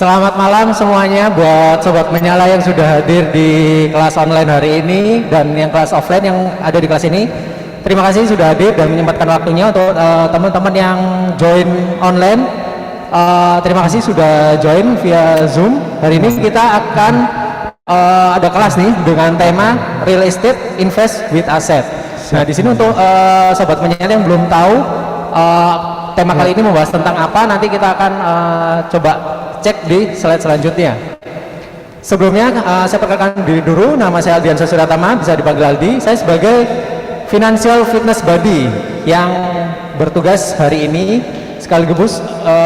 Selamat malam semuanya buat Sobat Menyala yang sudah hadir di kelas online hari ini dan yang kelas offline yang ada di kelas ini. Terima kasih sudah hadir dan menyempatkan waktunya untuk teman-teman yang join online. Terima kasih sudah join via Zoom. Hari ini kita akan ada kelas nih dengan tema Real Estate Invest with Asset. Nah, di sini untuk Sobat Menyala yang belum tahu tema kali ini membahas tentang apa, nanti kita akan coba cek di slide selanjutnya. Sebelumnya saya perkenalkan diri dulu, nama saya Aldiansyah Suratama, bisa dipanggil Aldi. Saya sebagai Financial Fitness Buddy yang bertugas hari ini sekaligus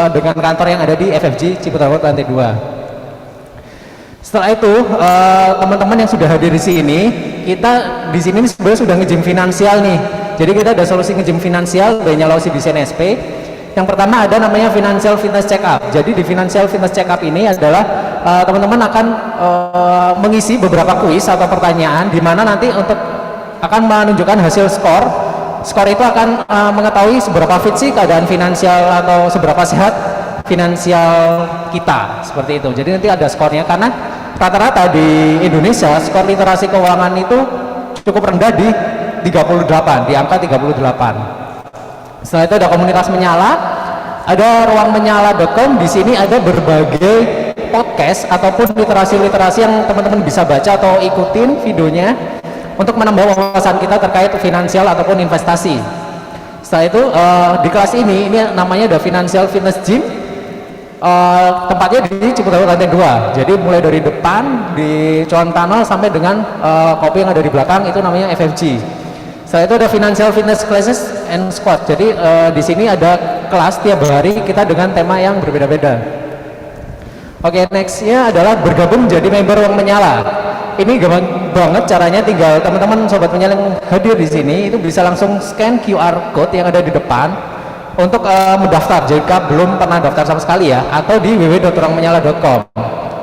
dengan kantor yang ada di FFG Ciputat lantai 2. Setelah itu teman-teman yang sudah hadir di sini, kita di sini sebenarnya sudah nge-gym finansial nih. Jadi kita ada solusi nge-gym finansial dari Nyalausi di CNSP. Yang pertama ada namanya Financial Fitness Check Up. Jadi di Financial Fitness Check Up ini adalah teman-teman akan mengisi beberapa kuis atau pertanyaan di mana nanti untuk akan menunjukkan hasil skor. Skor itu akan mengetahui seberapa fit sih keadaan finansial atau seberapa sehat finansial kita, seperti itu. Jadi nanti ada skornya karena rata-rata di Indonesia skor literasi keuangan itu cukup rendah di 38, di angka 38. Setelah itu ada komunitas Menyala, ada ruangmenyala.com. Di sini ada berbagai podcast ataupun literasi-literasi yang teman-teman bisa baca atau ikutin videonya untuk menambah wawasan kita terkait finansial ataupun investasi. Setelah itu di kelas ini namanya ada Financial Fitness Gym. Tempatnya di Ciputat lantai 2. Jadi mulai dari depan di Cuan Tunnel sampai dengan kopi yang ada di belakang itu namanya FFG. Setelah itu ada Financial Fitness Classes and Squad. Jadi di sini ada kelas tiap hari kita dengan tema yang berbeda-beda. Oke, nextnya adalah bergabung menjadi member Ruang Menyala. Ini gampang banget caranya, tinggal teman-teman Sobat Menyala yang hadir di sini itu bisa langsung scan QR code yang ada di depan untuk mendaftar jika belum pernah daftar sama sekali ya, atau di www.ruangmenyala.com.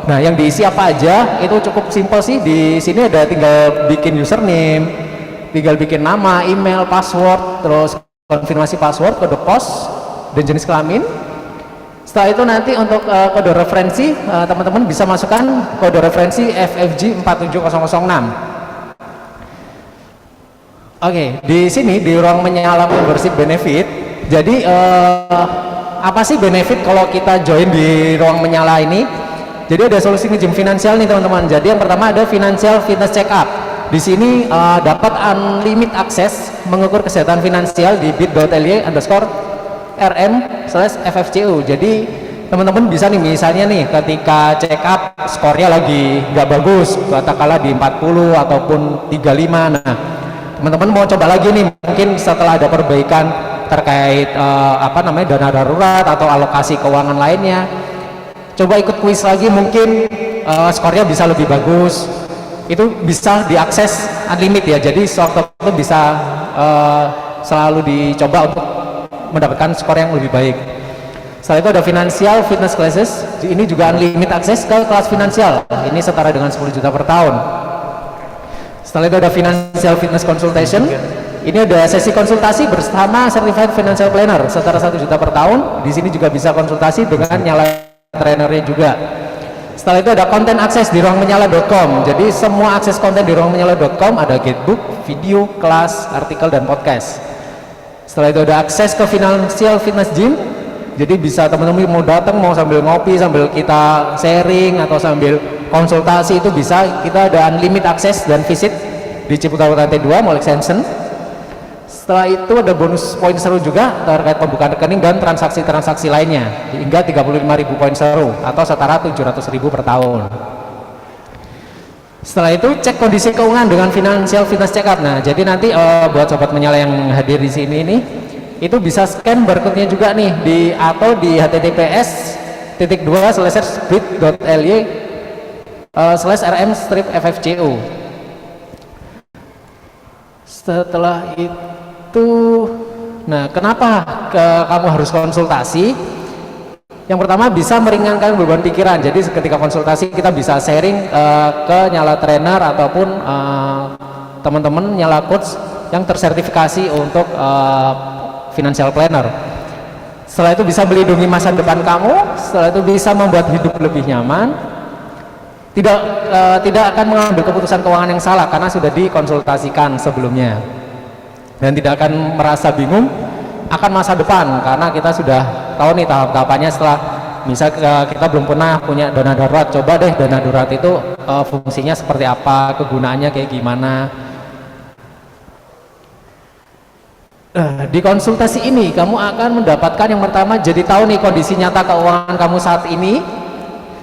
Nah, yang diisi apa aja itu cukup simpel sih. Di sini ada tinggal bikin username, tinggal bikin nama, email, password, terus konfirmasi password, kode pos, dan jenis kelamin. Setelah itu nanti untuk kode referensi, teman-teman bisa masukkan kode referensi FFG 47006. Oke, di sini di Ruang Menyala Membership Benefit. Jadi apa sih benefit kalau kita join di Ruang Menyala ini? Jadi ada solusi nge-gym finansial nih teman-teman. Jadi yang pertama ada Financial Fitness Check Up. Di sini dapat unlimited akses mengukur kesehatan finansial di bit.ly_rm/ffcu. Jadi teman-teman bisa nih, misalnya nih ketika check up skornya lagi nggak bagus, katakanlah di 40 ataupun 35. Nah, teman-teman mau coba lagi nih, mungkin setelah ada perbaikan terkait dana darurat atau alokasi keuangan lainnya, coba ikut kuis lagi, mungkin skornya bisa lebih bagus. Itu bisa diakses unlimited ya, jadi sewaktu itu bisa selalu dicoba untuk mendapatkan skor yang lebih baik. Setelah itu ada Financial Fitness Classes. Ini juga unlimited akses ke kelas finansial, ini setara dengan 10 juta per tahun. Setelah itu ada Financial Fitness Consultation. Ini ada sesi konsultasi bersama Certified Financial Planner setara 1 juta per tahun. Di sini juga bisa konsultasi dengan Nyala trainernya juga. Setelah itu ada konten akses di ruangmenyala.com. Jadi semua akses konten di ruangmenyala.com, ada guidebook, video, kelas, artikel, dan podcast. Setelah itu ada akses ke Financial Fitness Gym. Jadi bisa teman-teman mau datang, mau sambil ngopi, sambil kita sharing atau sambil konsultasi, itu bisa. Kita ada unlimited akses dan visit di Ciputat lantai 2 Mall Extension. Setelah itu ada bonus poin seru juga terkait pembukaan rekening dan transaksi-transaksi lainnya hingga 35.000 poin seru atau setara 700.000 per tahun. Setelah itu cek kondisi keuangan dengan Financial Fitness Check Up. Nah, jadi nanti buat Sobat Menyala yang hadir di sini ini itu bisa scan barcode-nya juga nih atau di https://bit.ly/rm/ffcu. Setelah itu, nah kenapa kamu harus konsultasi? Yang pertama bisa meringankan beban pikiran. Jadi ketika konsultasi kita bisa sharing ke Nyala trainer ataupun teman-teman Nyala coach yang tersertifikasi untuk financial planner. Setelah itu bisa melindungi masa depan kamu, setelah itu bisa membuat hidup lebih nyaman, tidak akan mengambil keputusan keuangan yang salah karena sudah dikonsultasikan sebelumnya, dan tidak akan merasa bingung akan masa depan karena kita sudah tahu nih tahap-tahapannya. Setelah misal kita belum pernah punya dana darurat, coba deh dana darurat itu fungsinya seperti apa, kegunaannya kayak gimana. Di konsultasi ini kamu akan mendapatkan yang pertama, jadi tahu nih kondisi nyata keuangan kamu saat ini.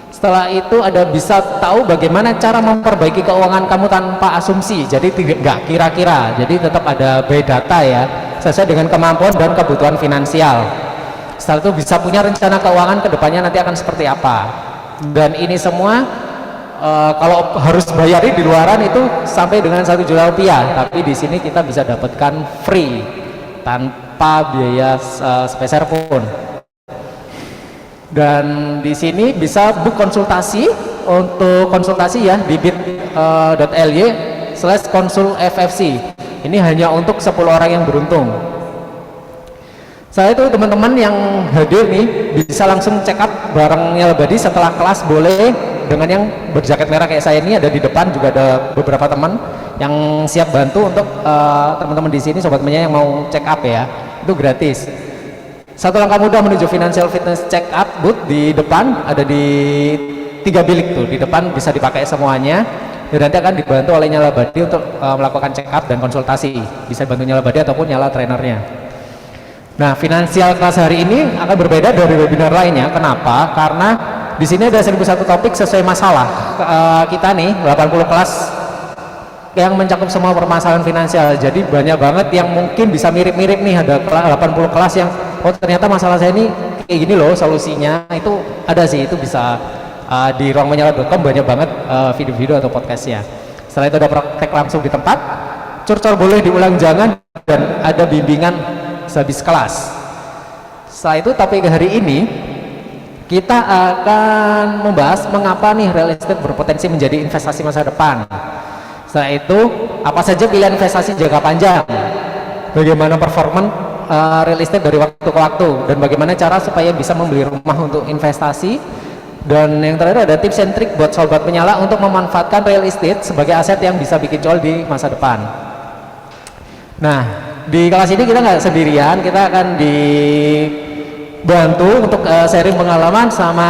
Setelah itu ada bisa tahu bagaimana cara memperbaiki keuangan kamu tanpa asumsi, jadi tidak kira-kira, jadi tetap ada by data ya, sesuai dengan kemampuan dan kebutuhan finansial. Setelah itu bisa punya rencana keuangan kedepannya nanti akan seperti apa. Dan ini semua kalau harus bayari di luaran itu sampai dengan 1 juta rupiah, tapi di sini kita bisa dapatkan free tanpa biaya sepeser pun. Dan di sini bisa book konsultasi, untuk konsultasi ya di bit.ly/konsul-FFC. Ini hanya untuk 10 orang yang beruntung. Saya itu teman-teman yang hadir nih bisa langsung check up bareng Nyalabadi setelah kelas, boleh dengan yang berjaket merah kayak saya ini, ada di depan juga ada beberapa teman yang siap bantu untuk teman-teman di sini, sobat Menya yang mau check up ya, itu gratis. Satu langkah mudah menuju financial fitness check up booth di depan, ada di 3 bilik tuh di depan, bisa dipakai semuanya. Dan nanti akan dibantu oleh Nyalabadi untuk melakukan check up dan konsultasi, bisa bantu Nyalabadi ataupun Nyala trainernya. Nah, finansial kelas hari ini akan berbeda dari webinar lainnya. Kenapa? Karena di sini ada 1001 topik sesuai masalah kita nih, 80 kelas yang mencakup semua permasalahan finansial. Jadi banyak banget yang mungkin bisa mirip-mirip nih, ada 80 kelas yang oh ternyata masalah saya ini kayak gini loh solusinya. Itu ada sih, itu bisa di ruangmenyala.com banyak banget video-video atau podcastnya. Setelah itu ada praktek langsung di tempat, curcol boleh diulang jangan, dan ada bimbingan sehabis kelas. Setelah itu topik hari ini kita akan membahas mengapa nih real estate berpotensi menjadi investasi masa depan. Setelah itu apa saja pilihan investasi jangka panjang, bagaimana performa real estate dari waktu ke waktu, dan bagaimana cara supaya bisa membeli rumah untuk investasi. Dan yang terakhir ada tips and trick buat sobat penyala untuk memanfaatkan real estate sebagai aset yang bisa bikin cuan di masa depan. Nah, di kelas ini kita nggak sendirian, kita akan dibantu untuk sharing pengalaman sama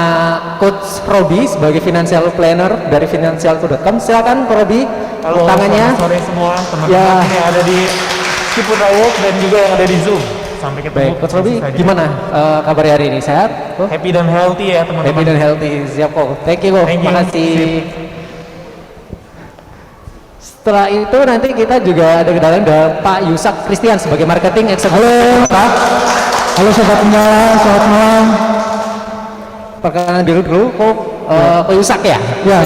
Coach Robi sebagai financial planner dari financial2.com. Silakan Robi, tangannya. Sore semua teman-teman yang ada di Cipuna Walk dan juga yang ada di Zoom. Sampai ketemu. Baik, Coach Robi, gimana kabarnya hari ini? Sehat? Happy dan healthy ya teman-teman. Happy dan healthy, siap kok. Thank you kok, makasih. Setelah itu nanti kita juga ada kedatangan dari Pak Yusak Christian sebagai marketing eksekutif. Halo Pak. Halo sobat penyala, selamat malam. Perkenalkan dulu kok Pak Yusak ya? Ya,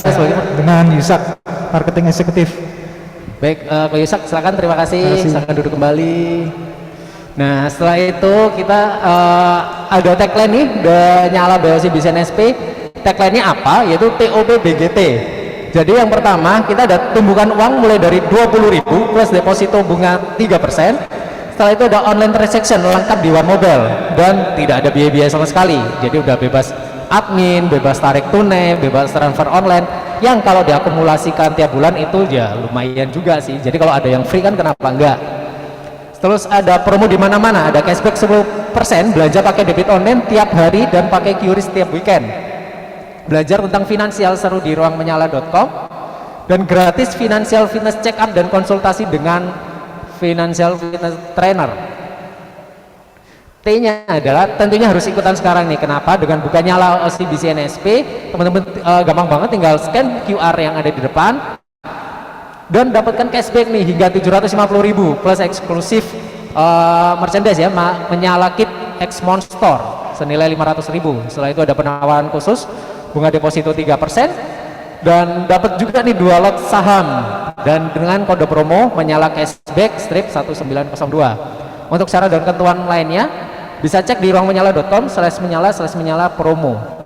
dengan Yusak, marketing eksekutif. Baik, Pak Yusak silakan, terima kasih. Silakan duduk kembali. Nah, setelah itu kita ada tagline nih dari Nyala BOC Business SP. Tagline-nya apa? Yaitu TOP BGT. Jadi yang pertama kita ada tumbukan uang mulai dari 20.000 plus deposito bunga 3%. Setelah itu ada online transaction lengkap di One Mobile dan tidak ada biaya-biaya sama sekali. Jadi udah bebas admin, bebas tarik tunai, bebas transfer online, yang kalau diakumulasikan tiap bulan itu ya lumayan juga sih. Jadi kalau ada yang free kan kenapa enggak. Terus ada promo di mana-mana, ada cashback 10% belanja pakai debit online tiap hari dan pakai QRIS tiap weekend. Belajar tentang finansial seru di ruangmenyala.com, dan gratis financial fitness check up dan konsultasi dengan financial fitness trainer. T-nya adalah tentunya harus ikutan sekarang nih. Kenapa? Dengan buka Nyala OCBC NSP, teman-teman gampang banget, tinggal scan QR yang ada di depan dan dapatkan cashback nih hingga 750.000 plus eksklusif merchandise ya, Menyala Kit X Monster senilai 500.000. Setelah itu ada penawaran khusus bunga deposito 3% dan dapat juga nih 2 lot saham dan dengan kode promo Menyala Cashback strip 1902. Untuk syarat dan ketentuan lainnya bisa cek di ruangmenyala.com/menyala promo.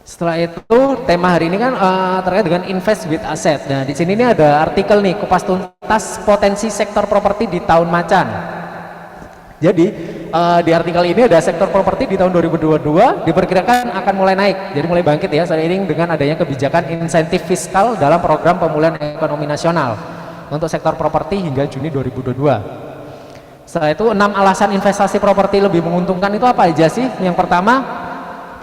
Setelah itu tema hari ini kan terkait dengan invest with asset. Nah, di sini ini ada artikel nih, kupas tuntas potensi sektor properti di tahun macan. Jadi di artikel ini ada sektor properti di tahun 2022 diperkirakan akan mulai naik, jadi mulai bangkit ya seiring dengan adanya kebijakan insentif fiskal dalam program pemulihan ekonomi nasional untuk sektor properti hingga Juni 2022. Setelah itu 6 alasan investasi properti lebih menguntungkan itu apa aja sih? Yang pertama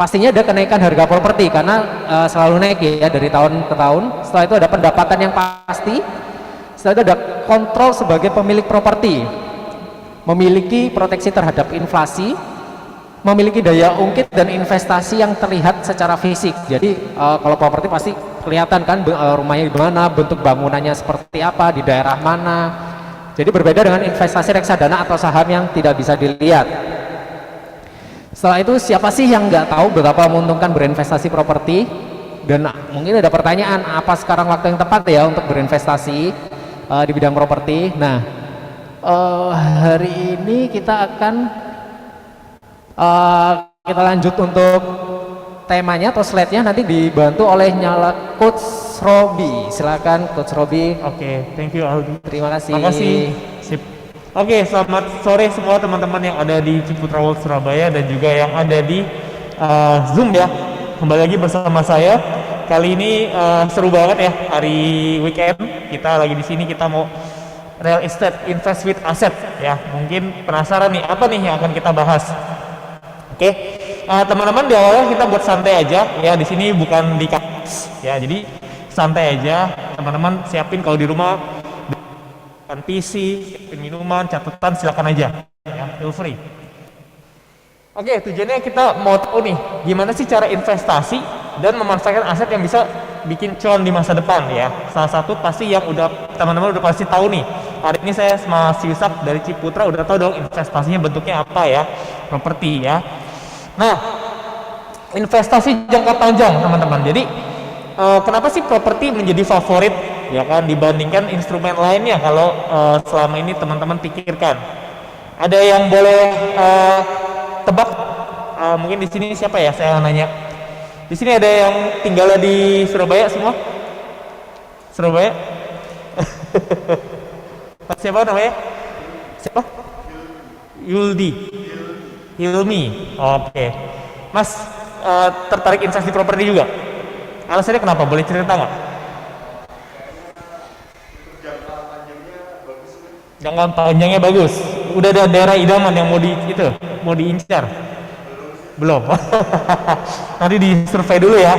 pastinya ada kenaikan harga properti karena selalu naik ya dari tahun ke tahun. Setelah itu ada pendapatan yang pasti. Setelah itu ada kontrol sebagai pemilik properti, memiliki proteksi terhadap inflasi, memiliki daya ungkit dan investasi yang terlihat secara fisik. Jadi kalau properti pasti kelihatan kan rumahnya di mana, bentuk bangunannya seperti apa, di daerah mana. Jadi berbeda dengan investasi reksadana atau saham yang tidak bisa dilihat. Setelah itu siapa sih yang nggak tahu betapa menguntungkan berinvestasi properti? Dan mungkin ada pertanyaan, apa sekarang waktu yang tepat ya untuk berinvestasi di bidang properti? Nah, hari ini kita akan kita lanjut untuk temanya atau slide-nya nanti dibantu oleh Coach Robi. Silakan Coach Robi. Oke, thank you Aldi. Terima kasih. Makasih. Sip. Oke, selamat sore semua teman-teman yang ada di Ciputra World Surabaya dan juga yang ada di Zoom ya. Kembali lagi bersama saya. Kali ini seru banget ya, hari weekend. Kita lagi di sini, kita mau real estate invest with asset ya. Mungkin penasaran nih apa nih yang akan kita bahas. Oke. Teman-teman, di awalnya kita buat santai aja ya. Di sini bukan di kampus ya. Jadi santai aja, teman-teman siapin kalau di rumah PC, siapin minuman, catatan, silakan aja ya, feel free. Oke, tujuannya kita mau tahu nih gimana sih cara investasi dan memanfaatkan aset yang bisa bikin cuan di masa depan ya. Salah satu pasti yang udah teman-teman udah pasti tahu nih, hari ini saya sama si Yusak dari Ciputra udah tahu dong investasinya bentuknya apa ya, properti ya. Nah, investasi jangka panjang teman-teman. Jadi kenapa sih properti menjadi favorit ya kan dibandingkan instrumen lainnya kalau selama ini teman-teman pikirkan? Ada yang boleh tebak? Mungkin di sini siapa ya? Saya nanya. Di sini ada yang tinggal di Surabaya semua? Surabaya? Siapa namanya? Siapa? Yuldi. Hilmi. Oke. Mas tertarik investasi properti juga? Alasannya kenapa? Boleh cerita nggak? Jangka panjangnya bagus. Udah ada daerah idaman yang mau diincar? Belum. Nanti di survei dulu ya.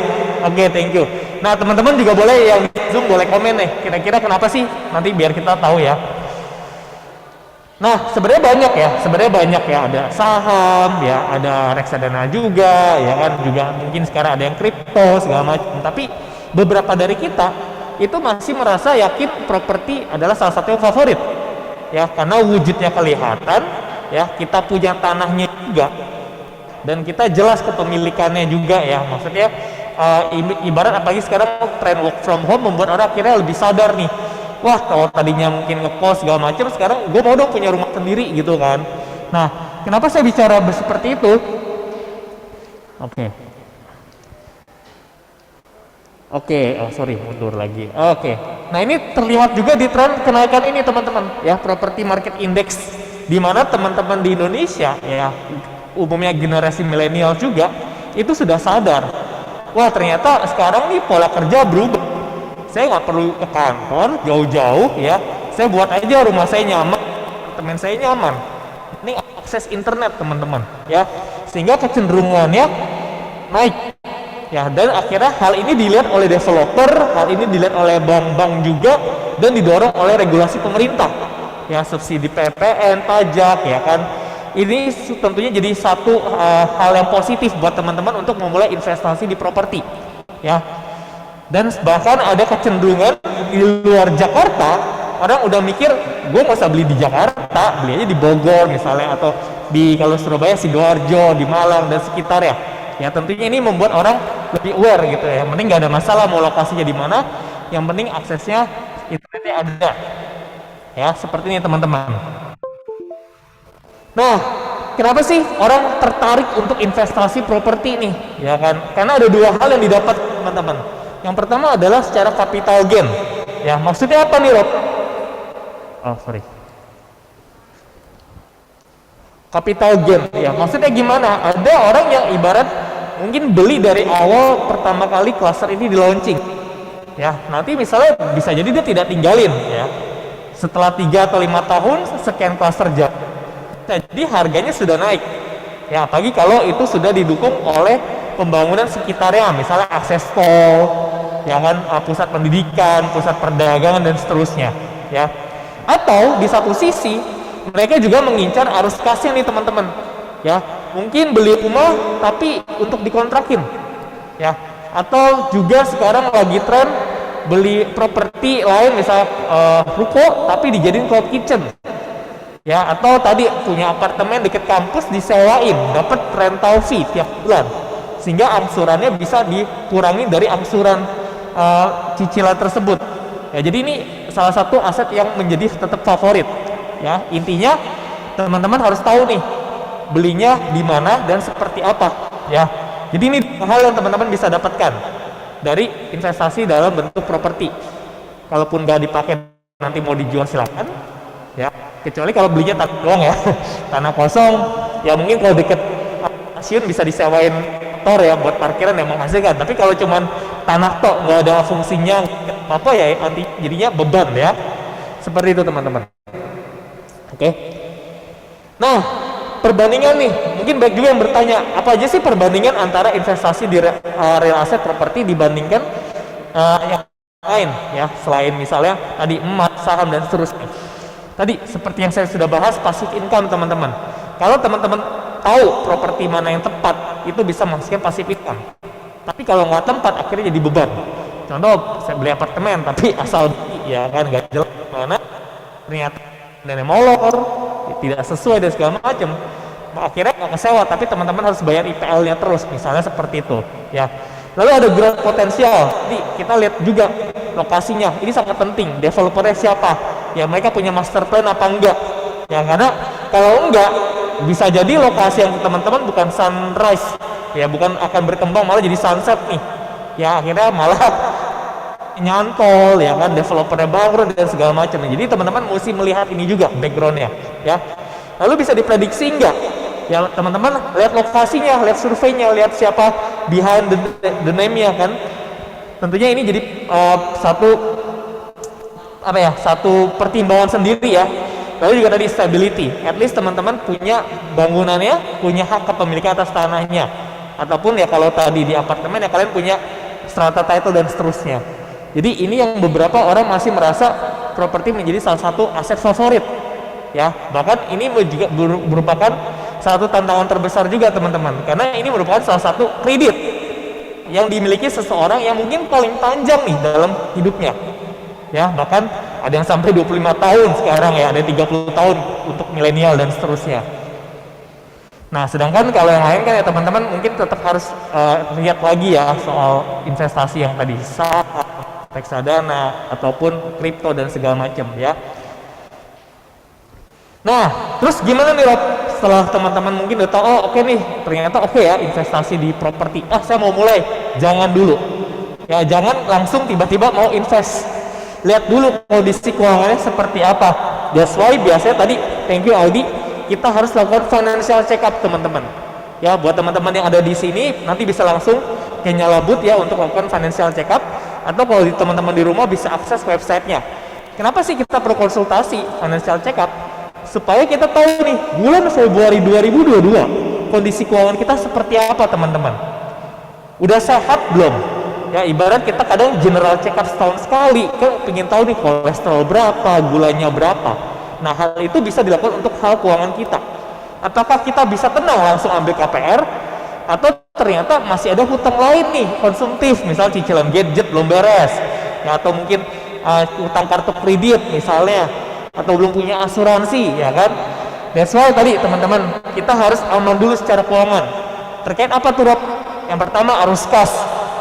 Oke, thank you. Nah, teman-teman juga boleh yang di Zoom boleh komen nih. Kira-kira kenapa sih? Nanti biar kita tahu ya. Nah, sebenarnya banyak ya. Ada saham, ya, ada reksadana juga, ya kan, juga mungkin sekarang ada yang kripto segala macam. Tapi beberapa dari kita itu masih merasa yakin properti adalah salah satu yang favorit, ya, karena wujudnya kelihatan, ya, kita punya tanahnya juga, dan kita jelas kepemilikannya juga, ya. Maksudnya ibarat apalagi sekarang tren work from home membuat orang akhirnya lebih sadar nih. Wah, kalau tadinya mungkin ngekos segala macam, sekarang gue mau dong punya rumah sendiri gitu kan. Nah, kenapa saya bicara seperti itu? Oke, oh sorry, mundur lagi. Oke, nah ini terlihat juga di tren kenaikan ini teman-teman, ya, property market index, di mana teman-teman di Indonesia, ya, umumnya generasi milenial juga, itu sudah sadar. Wah, ternyata sekarang nih pola kerja berubah. Saya nggak perlu ke kantor jauh-jauh ya, saya buat aja rumah saya nyaman, teman saya nyaman. Ini akses internet teman-teman ya, sehingga kecenderungannya naik ya, dan akhirnya hal ini dilihat oleh developer, hal ini dilihat oleh bank-bank juga, dan didorong oleh regulasi pemerintah ya, subsidi PPN, pajak ya kan. Ini tentunya jadi satu hal yang positif buat teman-teman untuk memulai investasi di properti ya. Dan bahkan ada kecenderungan di luar Jakarta, orang udah mikir gue nggak usah beli di Jakarta, beli aja di Bogor misalnya, atau di kalau Surabaya Sidoarjo, di Malang dan sekitar ya. Ya tentunya ini membuat orang lebih aware gitu ya. Yang penting nggak ada masalah mau lokasinya di mana, yang penting aksesnya internetnya ada. Ya seperti ini teman-teman. Nah, kenapa sih orang tertarik untuk investasi properti nih? Ya kan? Karena ada dua hal yang didapat teman-teman. Yang pertama adalah secara capital gain. Ya, maksudnya apa nih, Rob? Oh, sorry. capital gain. Ya, maksudnya gimana? Ada orang yang ibarat mungkin beli dari awal pertama kali cluster ini di launching. Ya, nanti misalnya bisa jadi dia tidak tinggalin ya. Setelah 3 atau 5 tahun sekian cluster jadi harganya sudah naik. Ya, apalagi kalau itu sudah didukung oleh pembangunan sekitarnya, misalnya akses tol, ya kan, pusat pendidikan, pusat perdagangan dan seterusnya, ya. Atau di satu sisi mereka juga mengincar arus kasnya nih teman-teman, ya. Mungkin beli rumah tapi untuk dikontrakin, ya. Atau juga sekarang lagi tren beli properti lain, misalnya ruko tapi dijadiin cloud kitchen, ya. Atau tadi punya apartemen dekat kampus disewain, dapat rental fee tiap bulan, sehingga angsurannya bisa dikurangi dari angsuran cicilan tersebut. Ya, jadi ini salah satu aset yang menjadi tetap favorit. Ya, intinya teman-teman harus tahu nih belinya di mana dan seperti apa. Ya, jadi ini hal yang teman-teman bisa dapatkan dari investasi dalam bentuk properti. Kalaupun nggak dipakai nanti mau dijual silakan. Ya, kecuali kalau belinya tanah doang ya, tanah kosong. Ya mungkin kalau deket stasiun bisa disewain motor ya buat parkiran yang menghasilkan. Tapi kalau cuman tanah tok nggak ada fungsinya apa ya, nanti jadinya beban ya. Seperti itu teman-teman. Oke. Nah, perbandingan nih, mungkin baik juga yang bertanya, apa aja sih perbandingan antara investasi di real asset properti dibandingkan yang lain ya, selain misalnya tadi emas, saham dan seterusnya. Tadi seperti yang saya sudah bahas, passive income teman-teman. Kalau teman-teman tahu properti mana yang tepat, itu bisa menghasilkan passive income. Tapi kalau nggak tempat, akhirnya jadi beban. Contoh, saya beli apartemen tapi asal ya kan nggak jelas mana, ternyata nenek molor, tidak sesuai dan segala macam. Akhirnya nggak kesewa, tapi teman-teman harus bayar IPL-nya terus, misalnya seperti itu. Ya. Lalu ada growth potensial. Jadi kita lihat juga lokasinya. Ini sangat penting. Developernya siapa? Ya mereka punya master plan apa enggak? Ya karena kalau enggak, bisa jadi lokasi yang teman-teman bukan sunrise, ya bukan akan berkembang malah jadi sunset nih. Ya akhirnya malah nyantol ya kan, developernya bangkrut dan segala macam. Jadi teman-teman mesti melihat ini juga backgroundnya ya. Lalu bisa diprediksi enggak? Ya teman-teman lihat lokasinya, lihat surveinya, lihat siapa behind the name-nya kan. Tentunya ini jadi satu pertimbangan sendiri ya. Lalu juga tadi stability, at least teman-teman punya bangunannya, punya hak kepemilikan atas tanahnya, ataupun ya kalau tadi di apartemen ya kalian punya strata title dan seterusnya. Jadi ini yang beberapa orang masih merasa properti menjadi salah satu aset favorit ya, bahkan ini juga merupakan satu tantangan terbesar juga teman-teman, karena ini merupakan salah satu kredit yang dimiliki seseorang yang mungkin paling panjang nih dalam hidupnya ya, bahkan ada yang sampai 25 tahun sekarang ya, ada 30 tahun untuk milenial dan seterusnya. Nah sedangkan kalau yang lain kan ya teman-teman mungkin tetap harus lihat lagi ya soal investasi yang tadi saham, reksadana ataupun kripto dan segala macam ya. Nah terus gimana nih Rob, setelah teman-teman mungkin udah tahu, oh oke nih ternyata oke ya investasi di properti, saya mau mulai. Jangan dulu ya, jangan langsung tiba-tiba mau invest. Lihat dulu kondisi keuangannya seperti apa. That's why biasanya tadi, thank you Aldi, kita harus lakukan financial check up teman-teman. Ya, buat teman-teman yang ada di sini nanti bisa langsung ke Nyalabut ya untuk lakukan financial check up, atau kalau teman-teman di rumah bisa akses websitenya. Kenapa sih kita perlu konsultasi financial check up? Supaya kita tahu nih bulan Februari 2022 kondisi keuangan kita seperti apa teman-teman. Udah sehat belum? Ya ibarat kita kadang general check up setahun sekali, kan pengen tahu nih kolesterol berapa, gulanya berapa. Nah hal itu bisa dilakukan untuk hal keuangan kita. Apakah kita bisa tenang langsung ambil KPR, atau ternyata masih ada hutang lain nih konsumtif, misal cicilan gadget belum beres ya, atau mungkin hutang kartu kredit misalnya, atau belum punya asuransi ya kan. That's why tadi teman-teman kita harus aman dulu secara keuangan. Terkait apa tuh Rob? Yang pertama arus kas.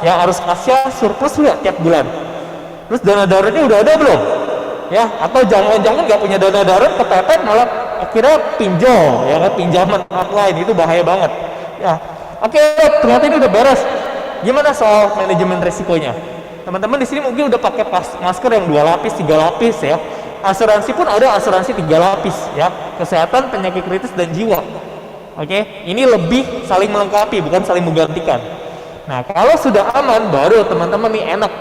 Ya arus kasnya surplus nggak tiap bulan. Terus dana daruratnya udah ada belum? Ya, atau jangan-jangan nggak punya dana darurat, kepepet malah akhirnya pinjol, ya kan, pinjaman online, itu bahaya banget. Ya, oke, ternyata ini udah beres. Gimana soal manajemen resikonya? Teman-teman di sini mungkin udah pakai masker yang 2 lapis, 3 lapis ya. Asuransi pun ada asuransi 3 lapis ya, kesehatan, penyakit kritis dan jiwa. Oke, ini lebih saling melengkapi, bukan saling menggantikan. Nah, kalau sudah aman, baru teman-teman nih enak.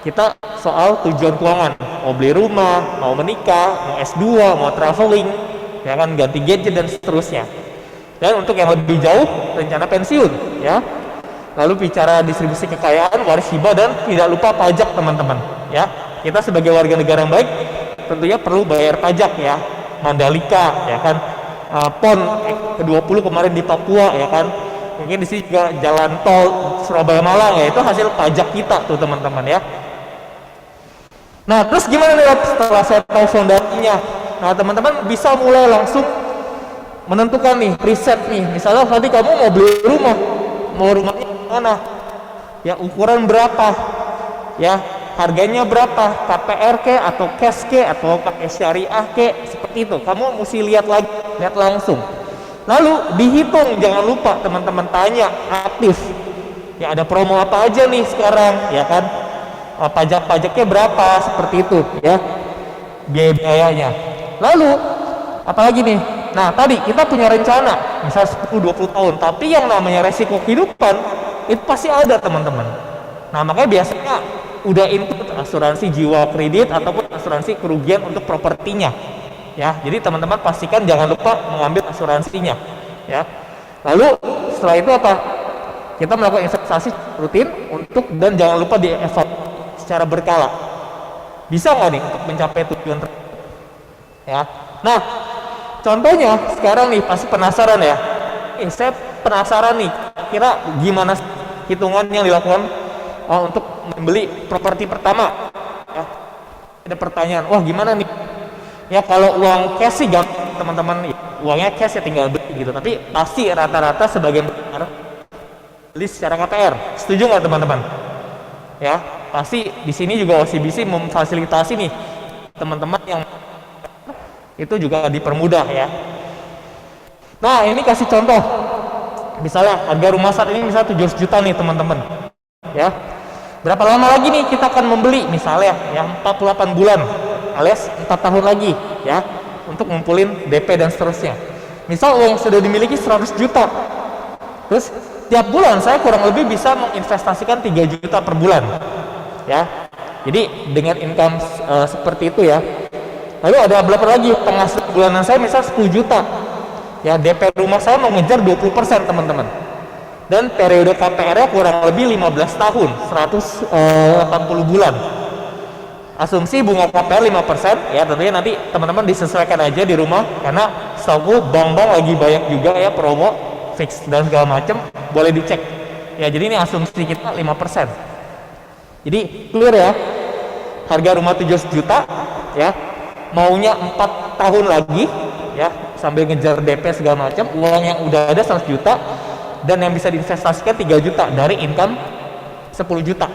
Kita soal tujuan keuangan, mau beli rumah, mau menikah, mau S2, mau traveling, ya kan, ganti gadget dan seterusnya. Dan untuk yang lebih jauh, rencana pensiun, ya. Lalu bicara distribusi kekayaan, waris hibah, dan tidak lupa pajak, teman-teman, ya. Kita sebagai warga negara yang baik tentunya perlu bayar pajak, ya. Mandalika, ya kan, PON ke-20 kemarin di Papua, ya kan, mungkin di sini juga jalan tol Surabaya Malang, ya, itu hasil pajak kita tuh, teman-teman, ya. Nah, terus gimana nih setelah saya tahu fondasinya? Nah, teman-teman bisa mulai langsung menentukan nih, riset nih. Misalnya tadi kamu mau beli rumah, mau rumahnya mana? Ya, ukuran berapa? Ya, harganya berapa? KPR ke atau cash ke atau pakai syariah ke, seperti itu. Kamu mesti lihat lagi, lihat langsung. Lalu dihitung, jangan lupa teman-teman tanya aktif. Ya, ada promo apa aja nih sekarang, ya kan? Pajak-pajaknya berapa, seperti itu, ya, biaya-biayanya. Lalu apalagi nih, nah tadi kita punya rencana misal 10-20 tahun, tapi yang namanya resiko kehidupan itu pasti ada, teman-teman. Nah, makanya biasanya udah input asuransi jiwa kredit ataupun asuransi kerugian untuk propertinya, ya. Jadi teman-teman pastikan jangan lupa mengambil asuransinya, ya. Lalu setelah itu apa, kita melakukan investasi rutin untuk, dan jangan lupa dievaluasi secara berkala. Bisa nggak nih untuk mencapai tujuan tersebut, ya. Nah, contohnya sekarang nih pasti penasaran ya, saya penasaran nih kira gimana hitungan yang dilakukan untuk membeli properti pertama, ya. Ada pertanyaan, wah gimana nih ya, kalau uang cash sih gampang, teman-teman, uangnya cash ya tinggal beli gitu, tapi pasti rata-rata sebagian besar beli secara KPR. Setuju nggak, teman-teman? Ya, pasti di sini juga OCBC memfasilitasi nih teman-teman yang itu juga dipermudah, ya. Nah, ini kasih contoh. Misalnya harga rumah saat ini misalnya 700 juta nih, teman-teman. Ya. Berapa lama lagi nih kita akan membeli? Misalnya yang 48 bulan alias 4 tahun lagi, ya, untuk ngumpulin DP dan seterusnya. Misal uang sudah dimiliki 100 juta. Terus tiap bulan saya kurang lebih bisa menginvestasikan 3 juta per bulan, ya. Jadi dengan income seperti itu, ya. Lalu ada berapa lagi penghasilan bulanan saya misal 10 juta, ya, DP rumah saya mau ngejar 20%, teman-teman, dan periode KPR-nya kurang lebih 15 tahun 180 bulan. Asumsi bunga KPR 5%, ya, tentunya nanti teman-teman disesuaikan aja di rumah, karena setahu bank-bank lagi banyak juga, ya, promo fix dan segala macam, boleh dicek, ya. Jadi ini asumsi kita 5%. Jadi clear, ya, harga rumah 700 juta, ya, maunya 4 tahun lagi, ya, sambil ngejar DP segala macam, uang yang udah ada 100 juta, dan yang bisa diinvestasikan 3 juta dari income 10 juta.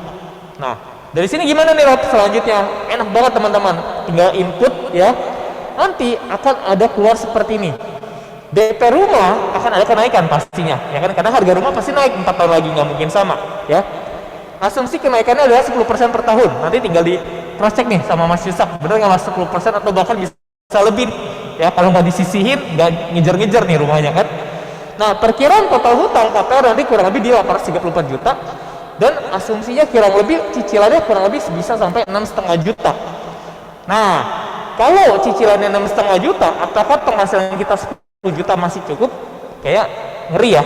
Nah, dari sini gimana nih Rob selanjutnya? Enak banget, teman-teman, tinggal input, ya, nanti akan ada keluar seperti ini. DP rumah akan ada kenaikan pastinya, ya kan, karena harga rumah pasti naik 4 tahun lagi, nggak mungkin sama, ya. Asumsi kenaikannya adalah 10% per tahun. Nanti tinggal di cross check nih sama Mas Yusak, bener nggak Mas 10% atau bahkan bisa lebih, ya, kalau nggak disisihin, nggak ngejar-ngejar nih rumahnya, kan. Nah, perkiraan total hutang KPR nanti kurang lebih di 834 juta, dan asumsinya kurang lebih cicilannya kurang lebih bisa sampai 6,5 juta. Nah, kalau cicilannya 6,5 juta, apakah penghasilan kita 10 juta masih cukup? Kayak ngeri, ya.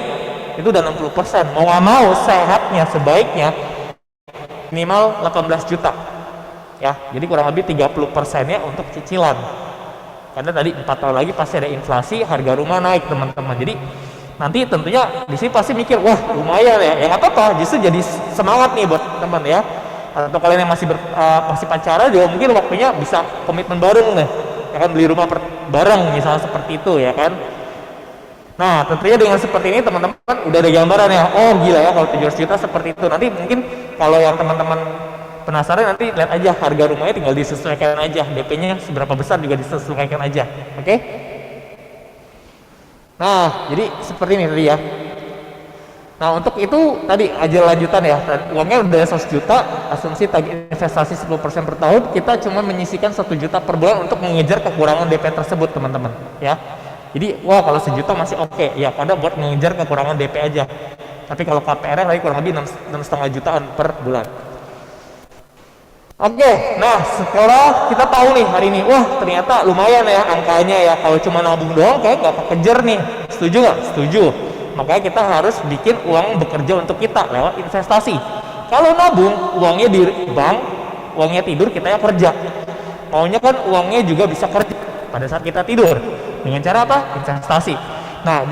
Itu udah 60%. Mau nggak mau sehatnya sebaiknya minimal 18 juta, ya. Jadi kurang lebih 30%-nya untuk cicilan, karena tadi 4 tahun lagi pasti ada inflasi, harga rumah naik, teman-teman. Jadi nanti tentunya di sini pasti mikir, wah lumayan, ya, ya nggak apa-apa, justru jadi semangat nih buat teman, ya. Atau kalian yang masih pacaran juga mungkin waktunya bisa komitmen bareng nih, ya kan, beli rumah bareng misalnya seperti itu, ya kan. Nah, tentunya dengan seperti ini teman-teman udah ada gambaran, ya. Oh gila, ya, kalau 700 juta seperti itu. Nanti mungkin kalau yang teman-teman penasaran, nanti lihat aja harga rumahnya, tinggal disesuaikan aja, DP-nya seberapa besar juga disesuaikan aja, oke? Nah, jadi seperti ini tadi, ya. Nah, untuk itu tadi aja lanjutan, ya. Uangnya udah 100 juta, asumsi tagih investasi 10% per tahun, kita cuma menyisikan 1 juta per bulan untuk mengejar kekurangan DP tersebut, teman-teman, ya. Jadi wah kalau sejuta masih oke ya, pada buat mengejar kekurangan DP aja. Tapi kalau KPR lagi kurang lebih 6,5 jutaan per bulan. Oke, nah setelah kita tahu nih hari ini, wah ternyata lumayan ya angkanya ya, kalau cuma nabung doang kayak nggak kekejar nih. Setuju nggak? Setuju. Makanya kita harus bikin uang bekerja untuk kita lewat investasi. Kalau nabung, uangnya di bank, uangnya tidur, kita yang kerja. Maunya kan uangnya juga bisa kerja pada saat kita tidur. Dengan cara apa? Investasi. Nah,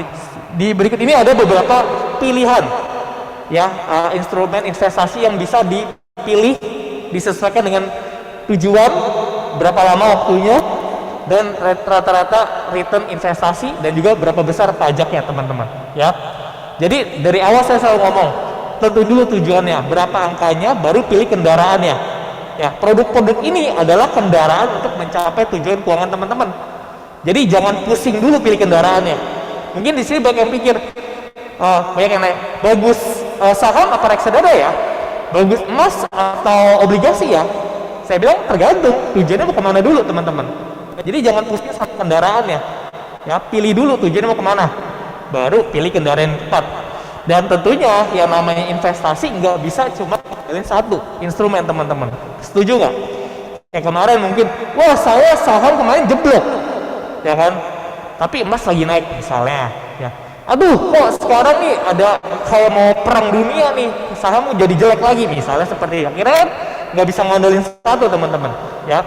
di berikut ini ada beberapa pilihan ya, instrumen investasi yang bisa dipilih disesuaikan dengan tujuan, berapa lama waktunya, dan rata-rata return investasi, dan juga berapa besar pajaknya teman-teman ya. Jadi dari awal saya selalu ngomong, tentu dulu tujuannya, berapa angkanya, baru pilih kendaraannya ya. Produk-produk ini adalah kendaraan untuk mencapai tujuan keuangan teman-teman. Jadi jangan pusing dulu pilih kendaraannya. Mungkin di sini banyak yang pikir, banyak yang nanya, bagus saham apa reksadana ya? Bagus emas atau obligasi ya? Saya bilang tergantung tujuannya mau kemana dulu teman-teman. Jadi jangan pusing sama kendaraannya ya, pilih dulu tujuannya mau kemana, baru pilih kendaraan yang tepat. Dan tentunya yang namanya investasi nggak bisa cuma pilih satu instrumen teman-teman. Setuju nggak? Kayak kemarin mungkin, wah saya saham kemarin jeblok ya kan, tapi emas lagi naik misalnya ya, aduh kok sekarang nih ada kayak mau perang dunia nih, saham jadi jelek lagi misalnya, seperti akhirnya kan nggak bisa ngandelin satu teman-teman ya.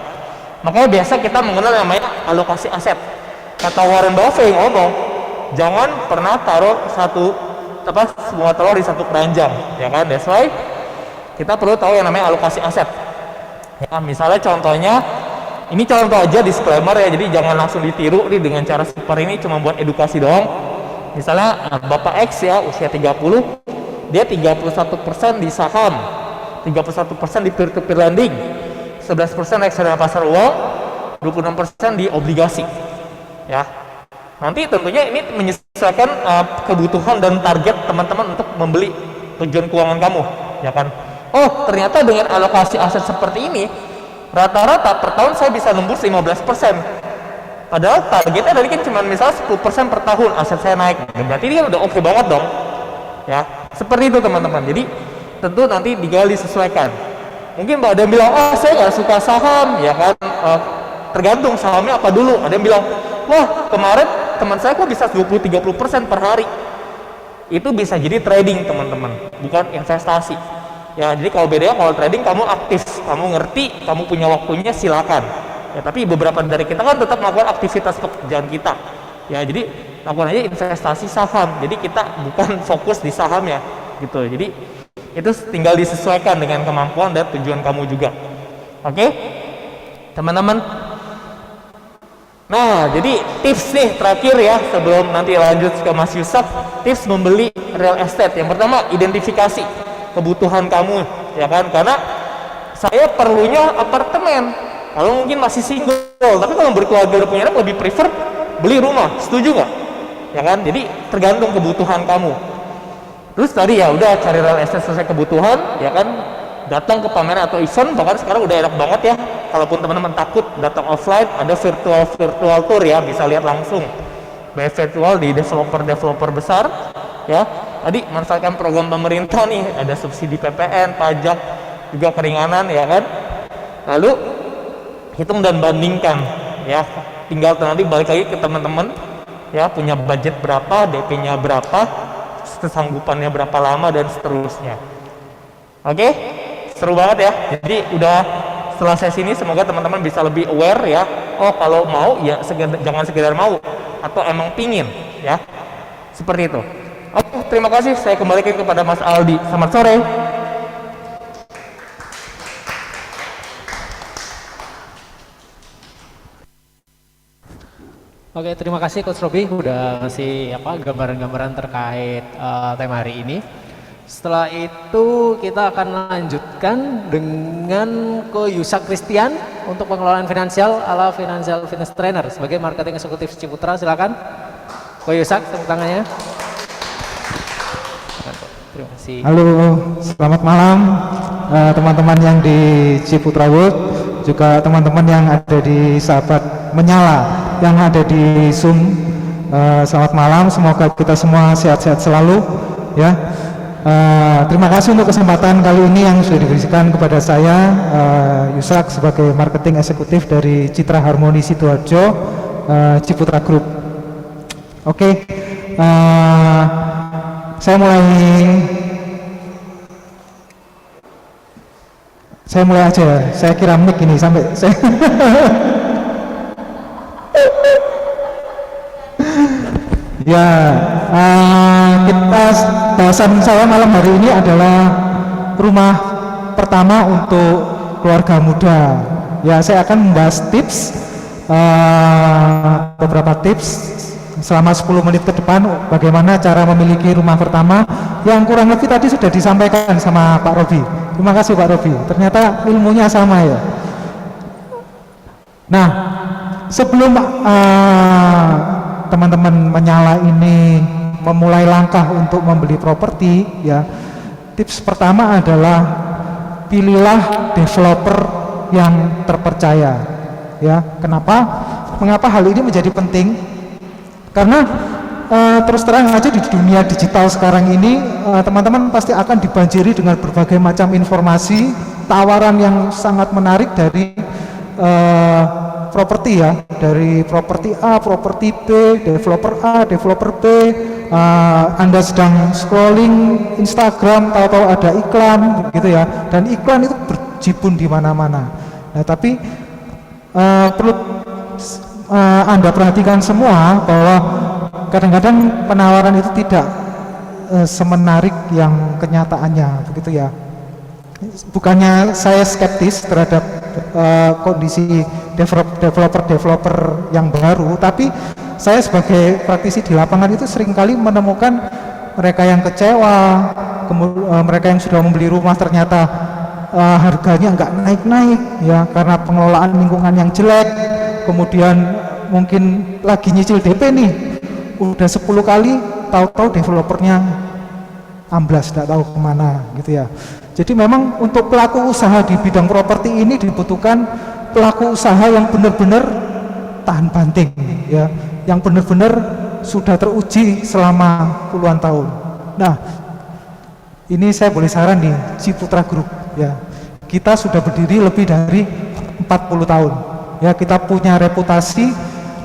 Makanya biasa kita mengenal namanya alokasi aset. Kata Warren Buffett yang ngomong, jangan pernah taruh semua telur di satu keranjang ya kan. That's why kita perlu tahu yang namanya alokasi aset ya. Misalnya contohnya, ini contoh aja disclaimer ya, jadi jangan langsung ditiru nih dengan cara seperti ini, cuma buat edukasi doang. Misalnya Bapak X ya, usia 30, dia 31% di saham, 31% di peer-to-peer lending, 11% reksadana pasar uang, 26% di obligasi ya. Nanti tentunya ini menyesuaikan kebutuhan dan target teman-teman untuk membeli tujuan keuangan kamu ya kan. Oh ternyata dengan alokasi aset seperti ini, rata-rata per tahun saya bisa nembus 15%. Padahal targetnya tadi kan cuma misalnya 10% per tahun aset saya naik. Berarti ini udah oke banget dong. Ya, seperti itu teman-teman. Jadi tentu nanti tinggal disesuaikan. Mungkin ada yang bilang, oh saya nggak suka saham, ya kan. Tergantung sahamnya apa dulu. Ada yang bilang, wah kemarin teman saya kok bisa 20-30% per hari. Itu bisa jadi trading teman-teman, bukan investasi. Ya, jadi kalau bedanya, kalau trading kamu aktif, kamu ngerti, kamu punya waktunya, silakan. Ya, tapi beberapa dari kita kan tetap melakukan aktivitas pekerjaan kita. Ya, jadi lakukan aja investasi saham. Jadi kita bukan fokus di saham ya, gitu. Jadi itu tinggal disesuaikan dengan kemampuan dan tujuan kamu juga. Oke, teman-teman. Nah, jadi tips nih terakhir ya, sebelum nanti lanjut ke Mas Yusuf, tips membeli real estate. Yang pertama, identifikasi kebutuhan kamu ya kan, karena saya perlunya apartemen kalau mungkin masih single, tapi kalau berkeluarga udah punya anak lebih prefer beli rumah. Setuju nggak ya kan? Jadi tergantung kebutuhan kamu. Terus tadi ya udah cari real estate sesuai kebutuhan ya kan, datang ke pameran atau event. Bahkan sekarang udah enak banget ya, kalaupun teman-teman takut datang offline, ada virtual tour ya, bisa lihat langsung by virtual di developer besar ya. Tadi manfaatkan program pemerintah nih, ada subsidi PPN, pajak, juga keringanan ya kan. Lalu hitung dan bandingkan ya. Tinggal nanti balik lagi ke teman-teman ya, punya budget berapa, DP-nya berapa, kesanggupannya berapa lama, dan seterusnya. Oke, seru banget ya. Jadi udah setelah sesi ini semoga teman-teman bisa lebih aware ya. Oh kalau mau ya jangan sekedar mau, atau emang pingin ya, seperti itu. Oke, terima kasih. Saya kembalikan kepada Mas Aldi. Selamat sore. Oke, terima kasih Coach Robi udah ngasih gambaran-gambaran terkait tema hari ini. Setelah itu kita akan lanjutkan dengan Ko Yusak Christian untuk pengelolaan finansial ala Financial Fitness Trainer sebagai marketing eksekutif Ciputra. Silakan Ko Yusak, tepuk tangannya. Terima kasih. Halo, selamat malam teman-teman yang di Ciputra World, juga teman-teman yang ada di Sahabat Menyala, yang ada di Zoom. Selamat malam, semoga kita semua sehat-sehat selalu ya. Terima kasih untuk kesempatan kali ini yang sudah diberikan kepada saya, Yusak, sebagai marketing eksekutif dari Citra Harmoni Sidoarjo, Ciputra Group. Oke, saya mulai aja ya. Saya kira mic ini sampai saya ya, bahasan saya malam hari ini adalah rumah pertama untuk keluarga muda. Ya, saya akan membahas tips, beberapa tips selama 10 menit ke depan bagaimana cara memiliki rumah pertama yang kurang lebih tadi sudah disampaikan sama Pak Robi. Terima kasih Pak Robi, ternyata ilmunya sama ya. Nah, sebelum teman-teman menyala ini memulai langkah untuk membeli properti ya, tips pertama adalah pilihlah developer yang terpercaya ya. Mengapa hal ini menjadi penting? Karena terus terang aja di dunia digital sekarang ini teman-teman pasti akan dibanjiri dengan berbagai macam informasi, tawaran yang sangat menarik dari properti ya, dari properti A, properti B, developer A, developer B. Anda sedang scrolling Instagram, tahu-tahu ada iklan gitu ya, dan iklan itu berjibun di mana-mana. Nah, tapi perlu Anda perhatikan semua bahwa kadang-kadang penawaran itu tidak semenarik yang kenyataannya, begitu ya. Bukannya saya skeptis terhadap kondisi developer yang baru, tapi saya sebagai praktisi di lapangan itu seringkali menemukan mereka yang kecewa, mereka yang sudah membeli rumah ternyata harganya nggak naik-naik ya, karena pengelolaan lingkungan yang jelek. Kemudian mungkin lagi nyicil DP nih, udah 10 kali, tahu-tahu developernya amblas, tidak tahu kemana gitu ya. Jadi memang untuk pelaku usaha di bidang properti ini dibutuhkan pelaku usaha yang benar-benar tahan banting ya, yang benar-benar sudah teruji selama puluhan tahun. Nah, ini saya boleh saran nih, Ciputra Group ya, kita sudah berdiri lebih dari 40 tahun ya, kita punya reputasi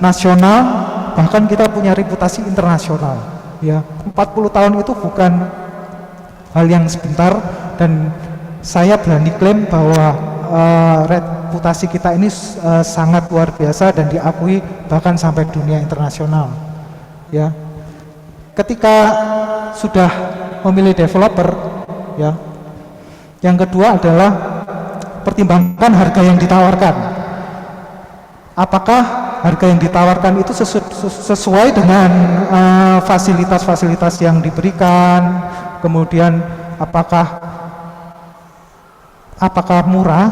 nasional, bahkan kita punya reputasi internasional ya. 40 tahun itu bukan hal yang sebentar, dan saya berani klaim bahwa reputasi kita ini sangat luar biasa dan diakui bahkan sampai dunia internasional ya. Ketika sudah memilih developer ya, yang kedua adalah pertimbangkan harga yang ditawarkan. Apakah harga yang ditawarkan itu sesuai dengan fasilitas-fasilitas yang diberikan, kemudian apakah murah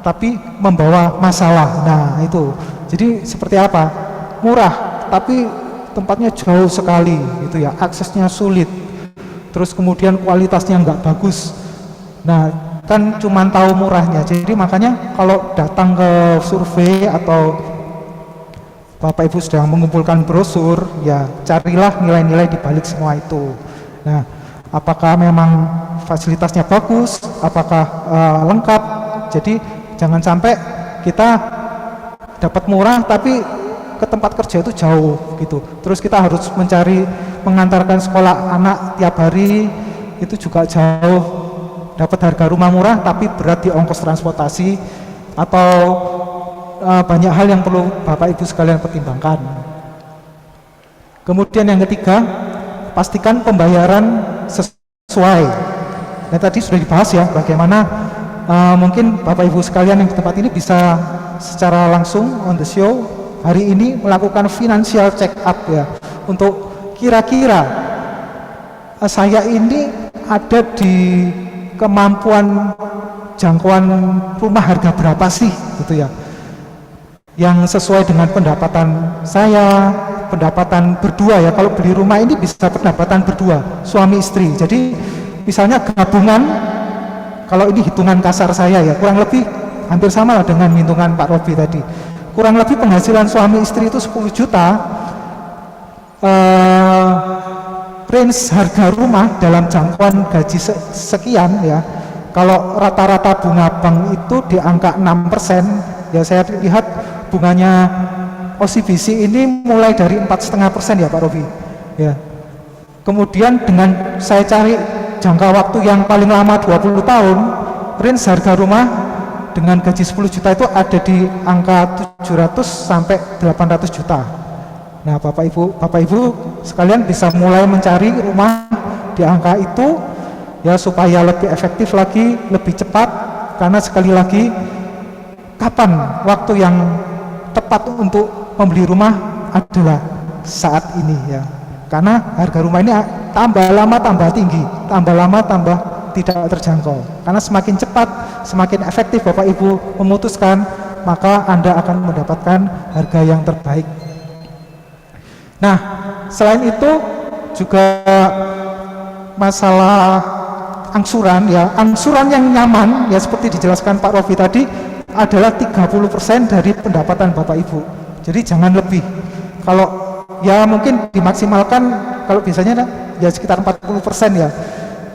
tapi membawa masalah. Nah, itu jadi seperti apa? Murah tapi tempatnya jauh sekali gitu ya, aksesnya sulit, terus kemudian kualitasnya nggak bagus. Nah, kan cuman tahu murahnya, jadi makanya kalau datang ke survei atau Bapak Ibu sedang mengumpulkan brosur ya, carilah nilai-nilai di balik semua itu. Nah, apakah memang fasilitasnya bagus, apakah lengkap. Jadi jangan sampai kita dapat murah tapi ke tempat kerja itu jauh gitu, terus kita harus mengantarkan sekolah anak tiap hari, itu juga jauh. Dapat harga rumah murah tapi berat di ongkos transportasi, atau banyak hal yang perlu Bapak Ibu sekalian pertimbangkan. Kemudian yang ketiga, pastikan pembayaran sesuai. Nah, tadi sudah dibahas ya, bagaimana mungkin Bapak Ibu sekalian yang di tempat ini bisa secara langsung on the show hari ini melakukan financial check up ya, untuk kira-kira saya ini ada di kemampuan jangkauan rumah harga berapa sih gitu ya, yang sesuai dengan pendapatan saya, pendapatan berdua ya. Kalau beli rumah ini bisa pendapatan berdua, suami istri. Jadi misalnya gabungan, kalau ini hitungan kasar saya ya, kurang lebih hampir sama lah dengan hitungan Pak Robi tadi, kurang lebih penghasilan suami istri itu 10 juta, eh, range harga rumah dalam jangkauan gaji sekian ya. Kalau rata-rata bunga bank itu di angka 6%, ya saya lihat bunganya OCBC ini mulai dari 4,5% ya Pak Robi. Ya. Kemudian dengan saya cari jangka waktu yang paling lama 20 tahun, range harga rumah dengan gaji 10 juta itu ada di angka 700 sampai 800 juta. Nah, Bapak Ibu sekalian bisa mulai mencari rumah di angka itu ya, supaya lebih efektif lagi, lebih cepat, karena sekali lagi kapan waktu yang tepat untuk membeli rumah adalah saat ini ya. Karena harga rumah ini tambah lama tambah tinggi, tambah lama tambah tidak terjangkau. Karena semakin cepat, semakin efektif Bapak Ibu memutuskan, maka Anda akan mendapatkan harga yang terbaik. Nah, selain itu juga masalah angsuran ya, angsuran yang nyaman ya seperti dijelaskan Pak Rofi tadi adalah 30% dari pendapatan Bapak Ibu. Jadi jangan lebih. Kalau ya mungkin dimaksimalkan, kalau biasanya ya sekitar 40% ya.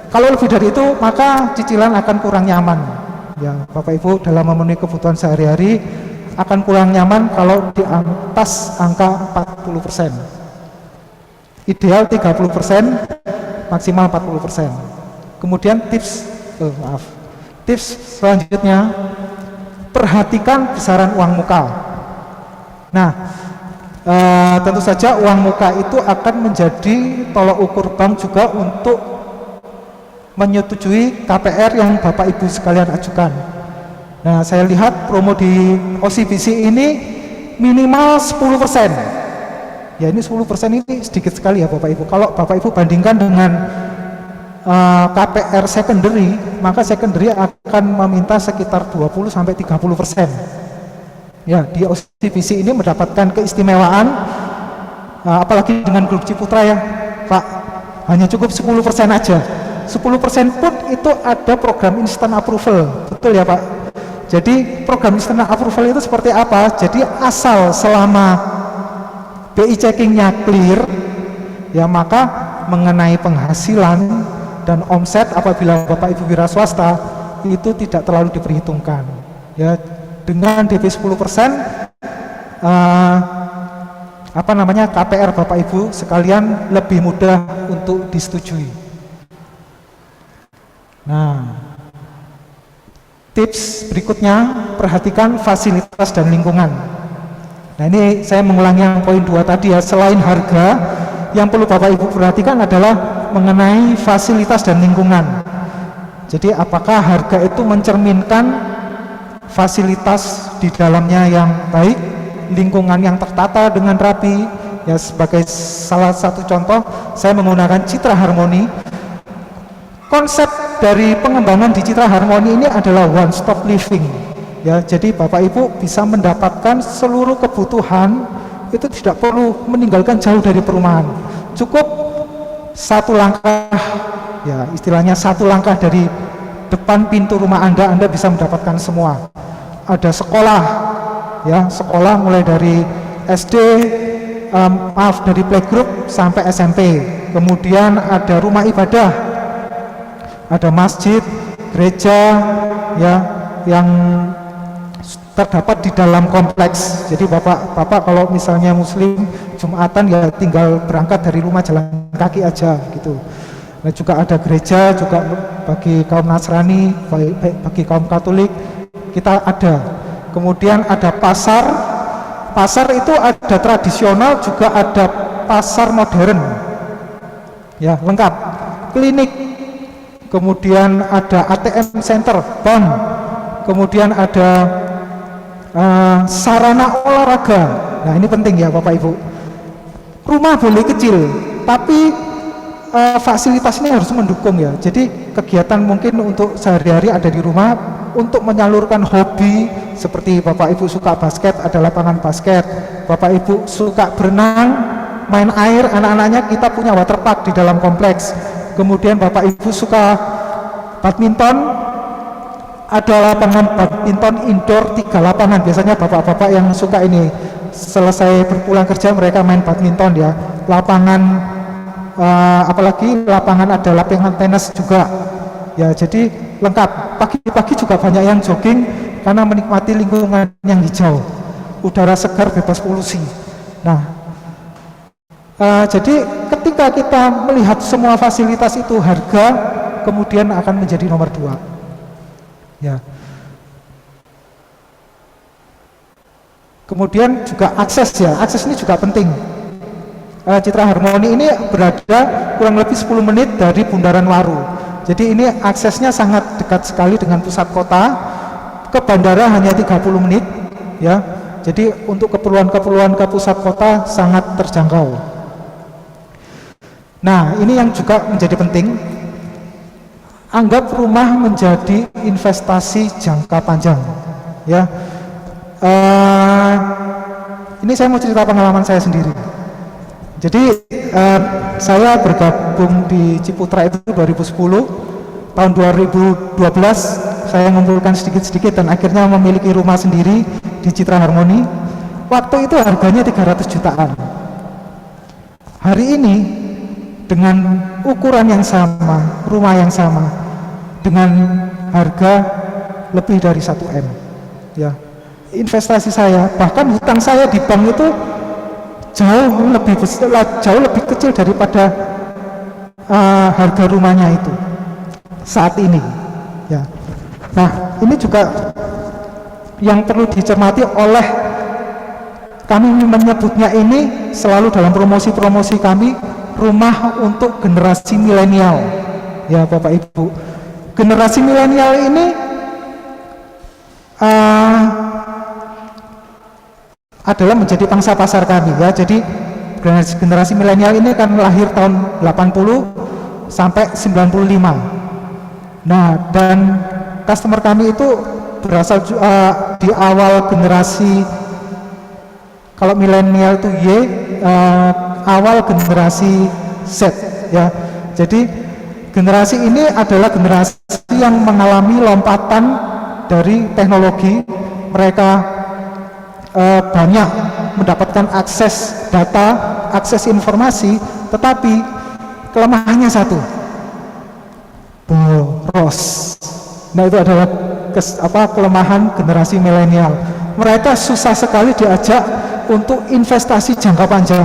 Kalau lebih dari itu maka cicilan akan kurang nyaman. Ya, Bapak Ibu dalam memenuhi kebutuhan sehari-hari akan kurang nyaman kalau di atas angka 40%. Ideal 30%, maksimal 40%. Kemudian tips selanjutnya, perhatikan besaran uang muka. Nah, tentu saja uang muka itu akan menjadi tolok ukur bank juga untuk menyetujui KPR yang Bapak Ibu sekalian ajukan. Nah, saya lihat promo di OCBC ini minimal 10%. Ya, ini 10% ini sedikit sekali ya Bapak Ibu. Kalau Bapak Ibu bandingkan dengan KPR secondary, maka secondary akan meminta sekitar 20-30%. Ya, di OCBC ini mendapatkan keistimewaan, apalagi dengan grup Ciputra ya Pak, hanya cukup 10% aja. 10% pun itu ada program instant approval, betul ya Pak? Jadi program instant approval itu seperti apa? Jadi asal selama BI checkingnya clear, ya maka mengenai penghasilan dan omset apabila Bapak Ibu wira swasta itu tidak terlalu diperhitungkan. Ya, dengan DP 10%, KPR Bapak Ibu sekalian lebih mudah untuk disetujui. Nah, tips berikutnya, perhatikan fasilitas dan lingkungan. Nah, ini saya mengulangi yang poin 2 tadi ya. Selain harga, yang perlu Bapak Ibu perhatikan adalah mengenai fasilitas dan lingkungan. Jadi apakah harga itu mencerminkan fasilitas di dalamnya yang baik, lingkungan yang tertata dengan rapi. Ya, sebagai salah satu contoh, saya menggunakan Citra Harmoni. Konsep dari pengembangan di Citra Harmoni ini adalah one stop living. Ya, jadi Bapak Ibu bisa mendapatkan seluruh kebutuhan, itu tidak perlu meninggalkan jauh dari perumahan. Cukup satu langkah, ya istilahnya satu langkah dari depan pintu rumah Anda bisa mendapatkan semua. Ada sekolah, ya sekolah mulai dari SD, dari playgroup sampai SMP. Kemudian ada rumah ibadah, ada masjid, gereja, ya yang terdapat di dalam kompleks. Jadi bapak kalau misalnya muslim Jumatan ya tinggal berangkat dari rumah jalan kaki aja gitu. Nah, juga ada gereja juga bagi kaum Nasrani, bagi kaum Katolik kita ada. Kemudian ada pasar. Pasar itu ada tradisional juga ada pasar modern. Ya, lengkap. Klinik. Kemudian ada ATM center, bank. Kemudian ada sarana olahraga. Nah, ini penting ya Bapak Ibu. Rumah boleh kecil, tapi fasilitas ini harus mendukung ya. Jadi kegiatan mungkin untuk sehari-hari ada di rumah, untuk menyalurkan hobi seperti Bapak Ibu suka basket, ada lapangan basket. Bapak Ibu suka berenang, main air, anak-anaknya kita punya waterpark di dalam kompleks. Kemudian Bapak Ibu suka badminton, ada lapangan badminton indoor 3 lapangan. Biasanya bapak-bapak yang suka ini selesai berpulang kerja mereka main badminton ya. lapangan apalagi lapangan ada lapangan tenis juga ya, jadi lengkap. Pagi-pagi juga banyak yang jogging karena menikmati lingkungan yang hijau, udara segar bebas polusi. Nah, jadi ketika kita melihat semua fasilitas itu, harga kemudian akan menjadi nomor 2 ya. Kemudian juga akses ya, akses ini juga penting. Citra Harmoni ini berada kurang lebih 10 menit dari Bundaran Waru. Jadi ini aksesnya sangat dekat sekali dengan pusat kota. Ke bandara hanya 30 menit ya. Jadi untuk keperluan-keperluan ke pusat kota sangat terjangkau. Nah, ini yang juga menjadi penting. Anggap rumah menjadi investasi jangka panjang ya. Ini saya mau cerita pengalaman saya sendiri. Jadi saya bergabung di Ciputra itu 2010. Tahun 2012 saya mengumpulkan sedikit-sedikit dan akhirnya memiliki rumah sendiri di Citra Harmoni. Waktu itu harganya 300 jutaan. Hari ini dengan ukuran yang sama, rumah yang sama, dengan harga lebih dari 1 M ya. Investasi saya, bahkan hutang saya di bank itu jauh lebih kecil daripada harga rumahnya itu saat ini ya. Nah, ini juga yang perlu dicermati oleh kami, menyebutnya ini selalu dalam promosi-promosi kami, rumah untuk generasi milenial ya Bapak Ibu. Generasi milenial ini adalah menjadi pangsa pasar kami ya. Jadi generasi milenial ini kan lahir tahun 80 sampai 95. Nah, dan customer kami itu berasal di awal generasi, kalau milenial itu Y, awal generasi Z ya. Jadi generasi ini adalah generasi yang mengalami lompatan dari teknologi. Mereka banyak mendapatkan akses data, akses informasi, tetapi kelemahannya satu, boros. Nah, itu adalah kelemahan generasi milenial. Mereka susah sekali diajak untuk investasi jangka panjang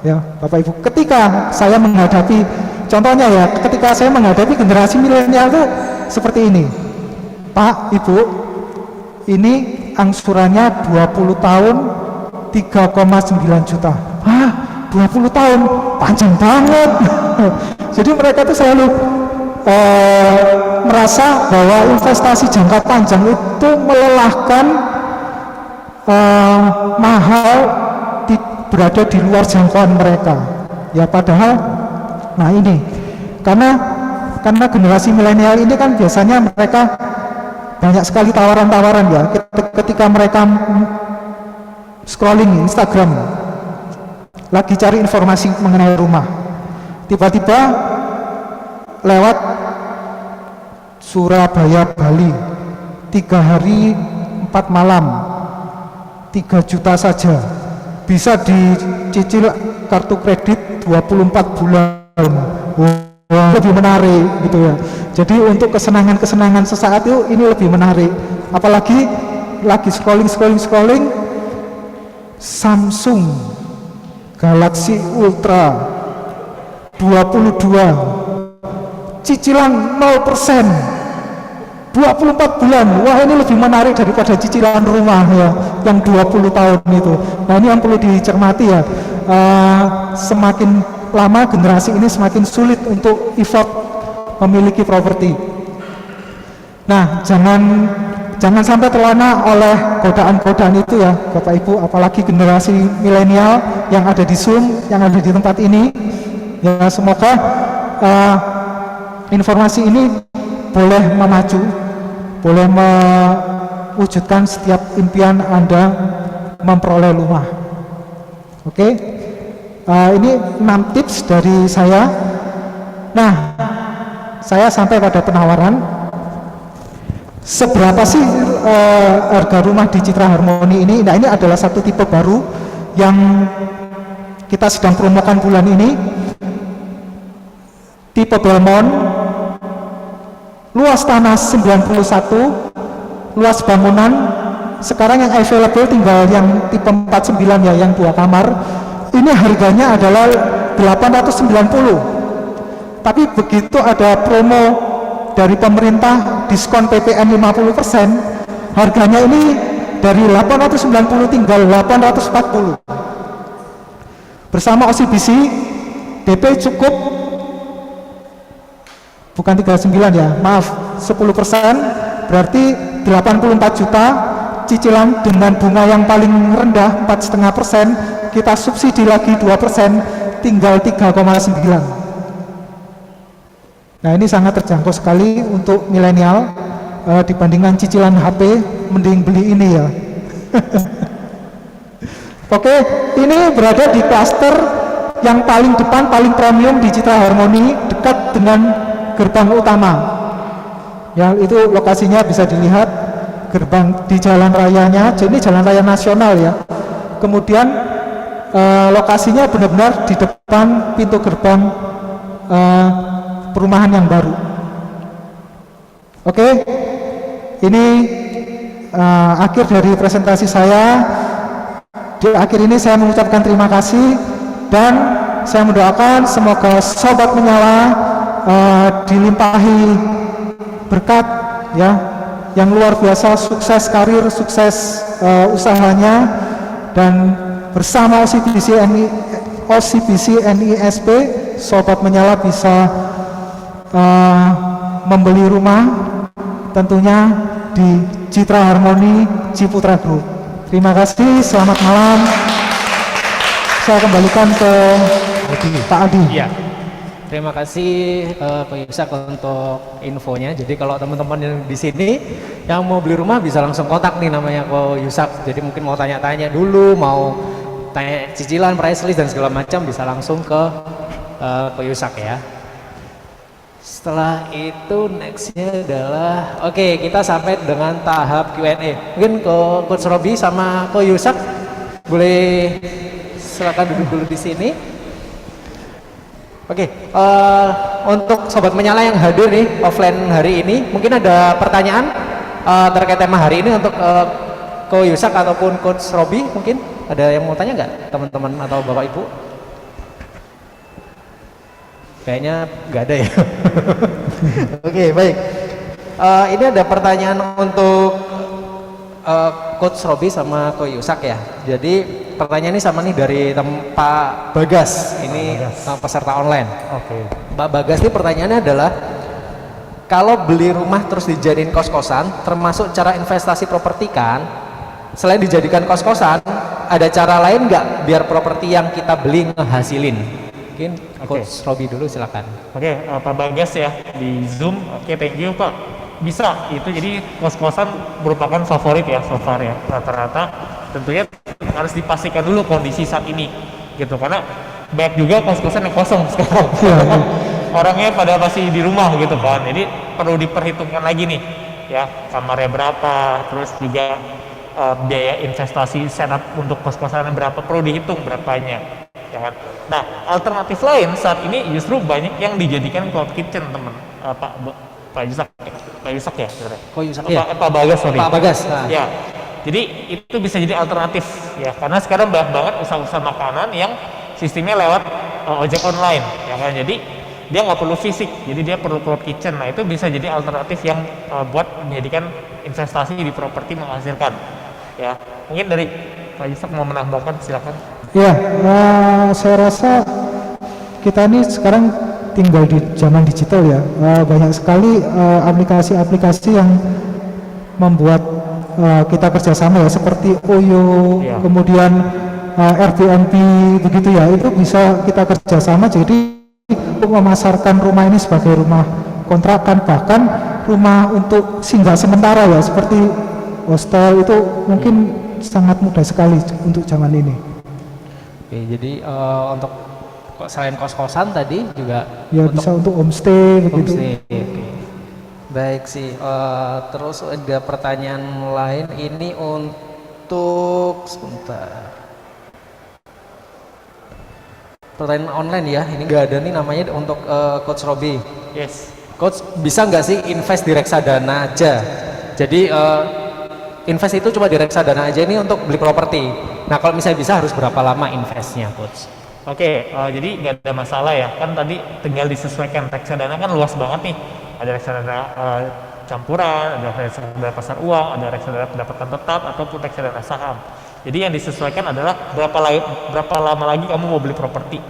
ya Bapak Ibu. Ketika saya menghadapi, contohnya ya, ketika saya menghadapi generasi milenial itu seperti ini, Pak, Ibu, ini angsurannya 20 tahun 3,9 juta. Hah, 20 tahun? Panjang banget. Jadi mereka itu selalu merasa bahwa investasi jangka panjang itu melelahkan, mahal, berada di luar jangkauan mereka. Ya padahal, nah ini, karena generasi milenial ini kan biasanya mereka banyak sekali tawaran-tawaran ya. Ketika mereka scrolling Instagram, lagi cari informasi mengenai rumah, tiba-tiba lewat Surabaya Bali 3 hari 4 malam 3 juta saja, bisa dicicil kartu kredit 24 bulan. Wah, lebih menarik gitu ya. Jadi untuk kesenangan-kesenangan sesaat itu ini lebih menarik. Apalagi lagi scrolling Samsung Galaxy Ultra 22 cicilan 0% 24 bulan. Wah, ini lebih menarik daripada cicilan rumah ya yang 20 tahun itu. Nah, ini yang perlu dicermati ya. Semakin lama generasi ini semakin sulit untuk effort memiliki properti. Nah, jangan sampai terlena oleh godaan-godaan itu ya Bapak Ibu, apalagi generasi milenial yang ada di Zoom, yang ada di tempat ini. Ya, semoga informasi ini boleh memacu, boleh mewujudkan setiap impian Anda memperoleh rumah. Oke? Ini 6 tips dari saya. Nah, saya sampai pada penawaran. Seberapa sih harga rumah di Citra Harmoni ini? Nah, ini adalah satu tipe baru yang kita sedang promokan bulan ini, tipe Belmont, luas tanah 91, luas bangunan sekarang yang available tinggal yang tipe 49 ya, yang 2 kamar. Ini harganya adalah 890. Tapi begitu ada promo dari pemerintah diskon PPN 50%, harganya ini dari 890 tinggal 840. Bersama OCBC DP cukup bukan 39 ya, maaf 10%, berarti 84 juta. Cicilan dengan bunga yang paling rendah 4,5%, kita subsidi lagi 2%, tinggal 3,9. Nah, ini sangat terjangkau sekali untuk milenial. Dibandingkan cicilan HP, mending beli ini ya. Oke, ini berada di klaster yang paling depan, paling premium di Citra Harmoni, dekat dengan gerbang utama. Ya, itu lokasinya bisa dilihat, gerbang di jalan rayanya, jadi jalan raya nasional ya. Kemudian lokasinya benar-benar di depan pintu gerbang perumahan yang baru. Oke, ini akhir dari presentasi saya. Di akhir ini saya mengucapkan terima kasih dan saya mendoakan semoga Sobat Menyala dilimpahi berkat ya yang luar biasa, sukses karir, sukses usahanya, dan bersama OCBC NISP Sobat Menyala bisa membeli rumah tentunya di Citra Harmoni Ciputra Group. Terima kasih, selamat malam. Saya kembalikan ke Pak Adi. Iya. Terima kasih Pak Yusak untuk infonya. Jadi kalau teman-teman yang di sini yang mau beli rumah bisa langsung kontak nih, namanya Ko Yusak. Jadi mungkin mau tanya-tanya dulu, mau tanya cicilan, price list dan segala macam, bisa langsung ke Ko Yusak ya. Setelah itu nextnya adalah oke, kita sampai dengan tahap Q&A. Mungkin ke Coach Robi sama Ko Yusak boleh silakan duduk dulu di sini. Oke, untuk Sobat Menyala yang hadir nih offline hari ini, mungkin ada pertanyaan terkait tema hari ini untuk Ko Yusak ataupun Coach Robi, mungkin ada yang mau tanya nggak teman-teman atau Bapak Ibu? Kayaknya nggak ada ya. Oke, baik. Ini ada pertanyaan untuk Coach Robi sama Ko Yusak ya. Jadi pertanyaan ini sama nih dari Pak Bagas, ini peserta online. Oke. Pak Bagas ini pertanyaannya adalah, kalau beli rumah terus dijadiin kos-kosan, termasuk cara investasi properti kan, selain dijadikan kos-kosan, ada cara lain nggak biar properti yang kita beli ngehasilin? Mungkin Coach Robi dulu silakan. Oke, Pak Bagas ya di Zoom. Oke, thank you Pak. Bisa, itu jadi kos-kosan merupakan favorit ya so far ya, rata-rata. Tentunya harus dipastikan dulu kondisi saat ini gitu, karena banyak juga kos-kosan yang kosong sekarang. Orangnya pada masih di rumah gitu kan, jadi perlu diperhitungkan lagi nih ya, kamarnya berapa, terus juga biaya investasi setup untuk kos-kosan berapa, perlu dihitung berapanya ya kan. Nah, alternatif lain saat ini justru banyak yang dijadikan cloud kitchen, teman. Pak Yusak ya, Ko Yusak ya. Pak Bagas, sorry. Pak Bagas. Nah. Ya, jadi itu bisa jadi alternatif ya, karena sekarang banyak banget usaha-usaha makanan yang sistemnya lewat ojek online ya kan. Jadi dia nggak perlu fisik, jadi dia perlu cloud kitchen. Nah, itu bisa jadi alternatif yang buat menjadikan investasi di properti menghasilkan ya. Mungkin dari Pak Yusak mau menambahkan, silakan. Ya, saya rasa kita ini sekarang tinggal di zaman digital ya. Banyak sekali aplikasi-aplikasi yang membuat kita kerjasama ya, seperti Oyo, Ya. kemudian Airbnb begitu ya. Itu bisa kita kerjasama, jadi untuk memasarkan rumah ini sebagai rumah kontrakan, bahkan rumah untuk singgah sementara ya, seperti hostel, itu mungkin sangat mudah sekali untuk zaman ini. Oke, jadi untuk selain kos-kosan tadi juga Ya bisa untuk homestay begitu. homestay. Oke. Baik sih. Terus ada pertanyaan lain ini untuk sebentar. Pertanyaan online ya, ini nggak ada nih namanya untuk Coach Robi. Yes. Coach, bisa nggak sih invest di reksadana aja? Jadi invest itu cuma di reksadana aja ini untuk beli properti. Nah kalau misalnya bisa harus berapa lama investnya, Coach? Oke, jadi nggak ada masalah ya. Kan tadi tinggal disesuaikan. Reksadana kan luas banget nih. Ada reksadana campuran, ada reksadana pasar uang, ada reksadana pendapatan tetap, ataupun reksadana saham. Jadi yang disesuaikan adalah berapa lama lagi kamu mau beli properti,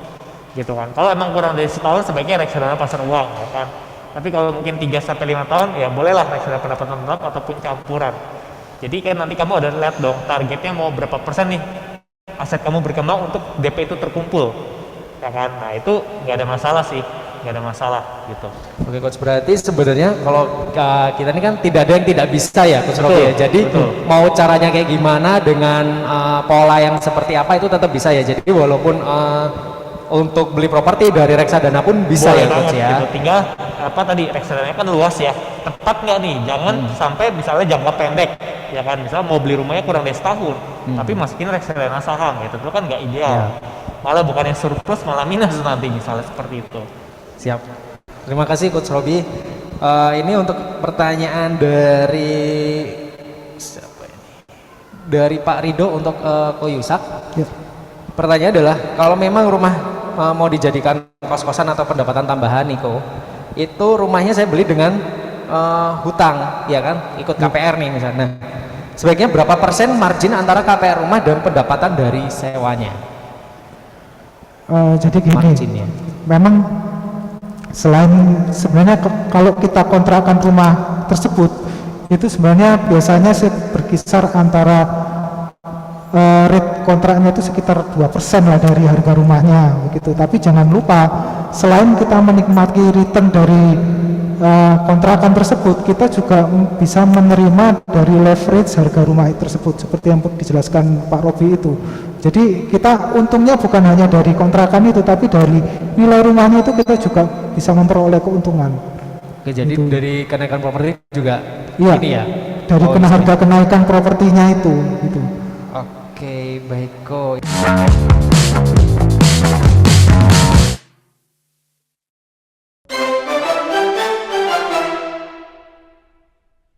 gitu kan. Kalau emang kurang dari setahun sebaiknya reksadana pasar uang, ya kan. Tapi kalau mungkin 3 sampai 5 tahun ya bolehlah reksadana pendapatan tetap ataupun campuran. Jadi kan nanti kamu ada lihat dong targetnya mau berapa persen nih aset kamu berkembang untuk DP itu terkumpul, ya kan. Nah itu nggak ada masalah sih, nggak ada masalah gitu. Oke Coach, berarti sebenarnya kalau kita ini kan tidak ada yang tidak bisa ya Coach Robi ya. Jadi mau caranya kayak gimana dengan pola yang seperti apa itu tetap bisa ya. Jadi walaupun untuk beli properti dari reksadana pun bisa. Boleh ya Coach ya. Gitu. Tinggal apa tadi reksadananya kan luas ya. Tepat nggak nih? Jangan sampai misalnya jangka pendek, ya kan. Misalnya mau beli rumahnya kurang dari setahun, tapi masukin reksadana saham gitu. Itu kan nggak ideal. Malah bukannya surplus malah minus nanti misalnya seperti itu. Siap. Terima kasih Coach Robi. Ini untuk pertanyaan dari siapa ini? Dari Pak Rido untuk Koyusak. Ya. Pertanyaan adalah kalau memang rumah mau dijadikan kos-kosan atau pendapatan tambahan Niko, itu rumahnya saya beli dengan hutang, ya kan? Ikut KPR nih misalnya. Nah, sebaiknya berapa persen margin antara KPR rumah dan pendapatan dari sewanya? Jadi gini, Marginnya. memang selain sebenarnya kalau kita kontrakan rumah tersebut itu sebenarnya biasanya berkisar antara rate kontraknya itu sekitar 2% lah dari harga rumahnya begitu. Tapi jangan lupa selain kita menikmati return dari kontrakan tersebut, kita juga bisa menerima dari leverage harga rumah tersebut seperti yang dijelaskan Pak Robi itu. Jadi kita untungnya bukan hanya dari kontrakan itu, tapi dari nilai rumahnya itu kita juga bisa memperoleh keuntungan. Oke, jadi Gitu. dari kenaikan properti juga Iya, ini ya? dari harga kenaikan propertinya itu gitu. Oke, baik kok.